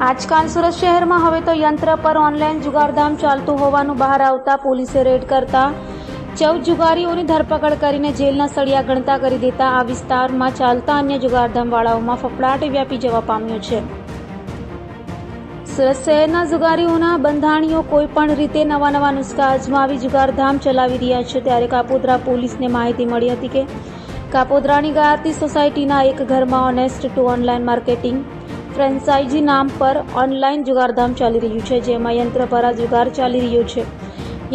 આજકાલ સુરત શહેરમાં હવે તો યંત્ર પર ઓનલાઈન જુગારધામ ચાલતું હોવાનું બહાર આવતા પોલીસે રેડ કરતા 14 જુગારીઓની ધરપકડ કરીને જેલના સળિયા ગણતા કરી દેતા આ વિસ્તારમાં ચાલતા અન્ય જુગારધામવાળાઓમાં ફફડાટ વ્યાપી જવા પામ્યો છે। સુરત શહેરના જુગારીઓના બંધાણીઓ કોઈ પણ રીતે નવા નુસ્ખા અજમાવી જુગારધામ ચલાવી રહ્યા છે। ત્યારે કાપોદ્રા પોલીસને માહિતી મળી હતી કે કાપોદ્રાની ગાયત્રી સોસાયટીના એક ઘરમાં honest to online marketing franchisee નામ પર ઓનલાઈન જુગારધામ ચાલી રહ્યું છે, જેમાં યંત્ર પર આ જુગાર ચાલી રહ્યો છે।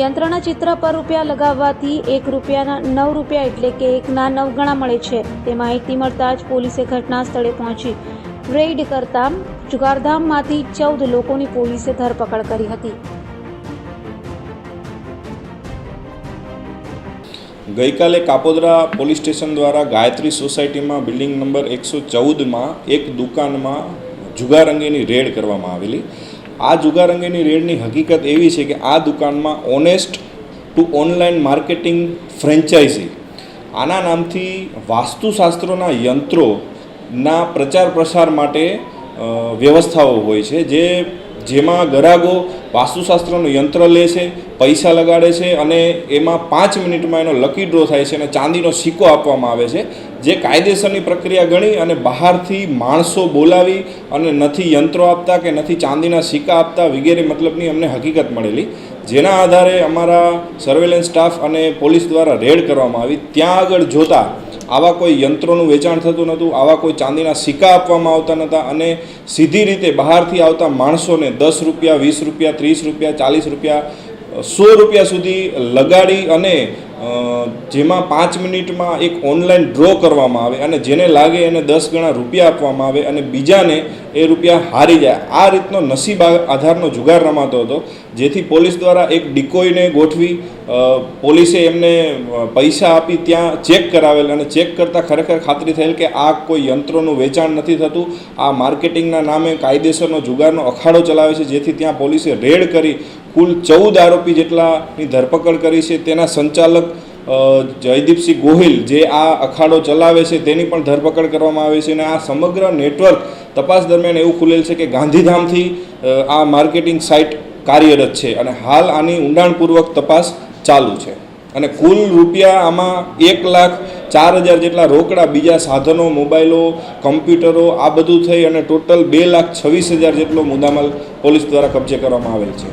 યંત્રના ચિત્ર પર રૂપિયા લગાવવાથી 1 રૂપિયાના 9 રૂપિયા એટલે કે 1ના 9 ગણા મળે છે। તે માહિતી મળતા જ પોલીસે ઘટના સ્થળે પહોંચી રેડ કરતા જુગારધામમાંથી 14 લોકોની પોલીસે ધરપકડ કરી હતી। ગઈકાલે કાપોદ્રા પોલીસ સ્ટેશન દ્વારા ગાયત્રી સોસાયટીમાં બિલ્ડિંગ નંબર 114માં એક દુકાનમાં જુગાર અંગેની રેડ કરવામાં આવેલી। આ જુગાર અંગેની રેડની હકીકત એવી છે કે આ દુકાનમાં honest to online marketing franchisee આના નામથી વાસ્તુશાસ્ત્રોના યંત્રોના પ્રચાર પ્રસાર માટે વ્યવસ્થાઓ હોય છે, જેમાં ગ્રાહકો વાસ્તુશાસ્ત્રનું યંત્ર લે છે, પૈસા લગાડે છે અને એમાં 5 મિનિટમાં એનો લકી ડ્રો થાય છે અને ચાંદીનો સિક્કો આપવામાં આવે છે, જે કાયદેસરની પ્રક્રિયા ગણી અને બહારથી માણસો બોલાવી અને નથી યંત્રો આપતા કે નથી ચાંદીના સિક્કા આપતા વગેરે મતલબની અમને હકીકત મળેલી, જેના આધારે અમારા સર્વેલન્સ સ્ટાફ અને પોલીસ દ્વારા રેડ કરવામાં આવી। ત્યાં આગળ જોતા આવા કોઈ યંત્રોનું વેચાણ થતું નહોતું, આવા કોઈ ચાંદીના સિક્કા આપવામાં આવતા નહોતા અને સીધી રીતે બહારથી આવતા માણસોને 10 રૂપિયા, 20 રૂપિયા, 30 રૂપિયા, 40 રૂપિયા, 100 રૂપિયા સુધી લગાડી અને જેમાં 5 મિનિટમાં એક ઓનલાઈન ડ્રો કરવામાં આવે અને જેને લાગે એને 10 ગણા રૂપિયા આપવામાં આવે અને બીજાને એ રૂપિયા હારી જાય। આ રીતનો નસીબ આધારનો જુગાર રમાતો હતો, જેથી પોલીસ દ્વારા એક ડિકોઈને ગોઠવી પોલીસે એમને પૈસા આપી ત્યાં ચેક કરાવેલ અને ચેક કરતાં ખરેખર ખાતરી થયેલ કે આ કોઈ યંત્રોનું વેચાણ નથી થતું, આ માર્કેટિંગના નામે કાયદેસરનો જુગારનો અખાડો ચલાવે છે, જેથી ત્યાં પોલીસે રેડ કરી કુલ 14 આરોપી જેટલાની ધરપકડ કરી છે। તેના સંચાલક જયદીપસિંહ ગોહિલ જે આ અખાડો ચલાવે છે તેની પણ ધરપકડ કરવામાં આવે છે અને આ સમગ્ર નેટવર્ક તપાસ દરમિયાન એવું ખુલેલ છે કે ગાંધીધામથી આ માર્કેટિંગ સાઇટ કાર્યરત છે અને હાલ આની ઊંડાણપૂર્વક તપાસ ચાલુ છે અને કુલ રૂપિયા આમાં 1,04,000 જેટલા રોકડા, બીજા સાધનો, મોબાઈલો, કમ્પ્યુટરો આ બધું થઈ અને ટોટલ 2,26,000 જેટલો મુદ્દામાલ પોલીસ દ્વારા કબજે કરવામાં આવેલ છે।